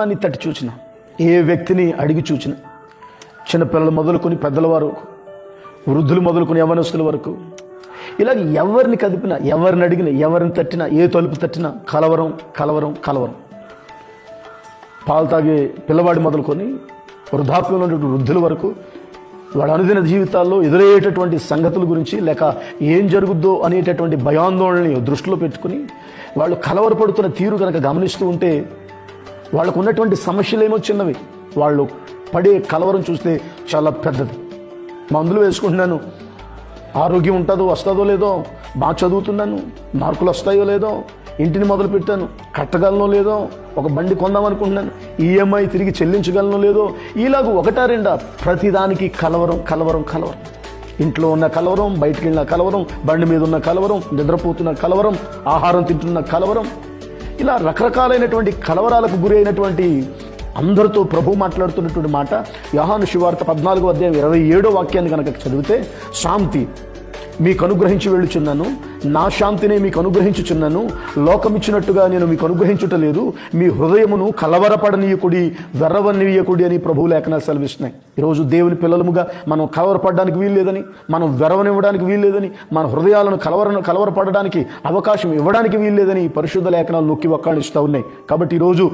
అని తట్టి చూచిన, ఏ వ్యక్తిని అడిగి చూచిన, చిన్నపిల్లలు మొదలుకొని పెద్దల వారు, వృద్ధులు మొదలుకొని యవ్వనస్తుల వరకు, ఇలాగ ఎవరిని కదిపినా, ఎవరిని అడిగినా, ఎవరిని తట్టినా, ఏ తలుపు తట్టినా కలవరం కలవరం కలవరం. పాలు తాగే పిల్లవాడి మొదలుకొని వృద్ధాప్యంలో ఉన్నటువంటి వృద్ధుల వరకు వాళ్ళ అనుదిన జీవితాల్లో ఎదురయ్యేటటువంటి సంగతుల గురించి, లేక ఏం జరుగుద్దో అనేటటువంటి భయాందోళనని దృష్టిలో పెట్టుకుని వాళ్ళు కలవరపడుతున్న తీరు కనుక గమనిస్తూ ఉంటే వాళ్ళకు ఉన్నటువంటి సమస్యలేమో చిన్నవి, వాళ్ళు పడే కలవరం చూస్తే చాలా పెద్దది. మందులు వేసుకుంటున్నాను, ఆరోగ్యం ఉంటుందో వస్తుందో లేదో, బాగా చదువుతున్నాను, మార్కులు వస్తాయో లేదో, ఇంటిని మొదలు పెట్టాను, కట్టగలనో లేదో, ఒక బండి కొందామనుకుంటున్నాను, ఈఎంఐ తిరిగి చెల్లించగలనో లేదో, ఇలాగ ఒకటా రెండా ప్రతిదానికి కలవరం కలవరం కలవరం. ఇంట్లో ఉన్న కలవరం, బయటికి వెళ్ళిన కలవరం, బండి మీద ఉన్న కలవరం, నిద్రపోతున్న కలవరం, ఆహారం తింటున్న కలవరం, ఇలా రకరకాలైనటువంటి కలవరాలకు గురి అయినటువంటి అందరితో ప్రభు మాట్లాడుతున్నటువంటి మాట యోహాను సువార్త 14వ అధ్యాయం 27వ వాక్యాన్ని కనుక చదివితే, శాంతి మీకు అనుగ్రహించి వెళ్ళుచున్నాను, నా శాంతిని మీకు అనుగ్రహించుచున్నాను, లోకమిచ్చినట్టుగా నేను మీకు అనుగ్రహించుటలేదు, మీ హృదయమును కలవరపడనీయకుడి, వెర్రవనీయకుడి అని ప్రభువు లేఖనాలు సెలవిస్తున్నాయి. ఈరోజు దేవుని పిల్లలముగా మనం కలవరపడడానికి వీల్లేదని, మనం వెరవనివ్వడానికి వీల్లేదని, మన హృదయాలను కలవరపడడానికి అవకాశం ఇవ్వడానికి వీల్లేదని పరిశుద్ధ లేఖనాలు నొక్కి వక్కాణిస్తూ ఉన్నాయి. కాబట్టి ఈరోజు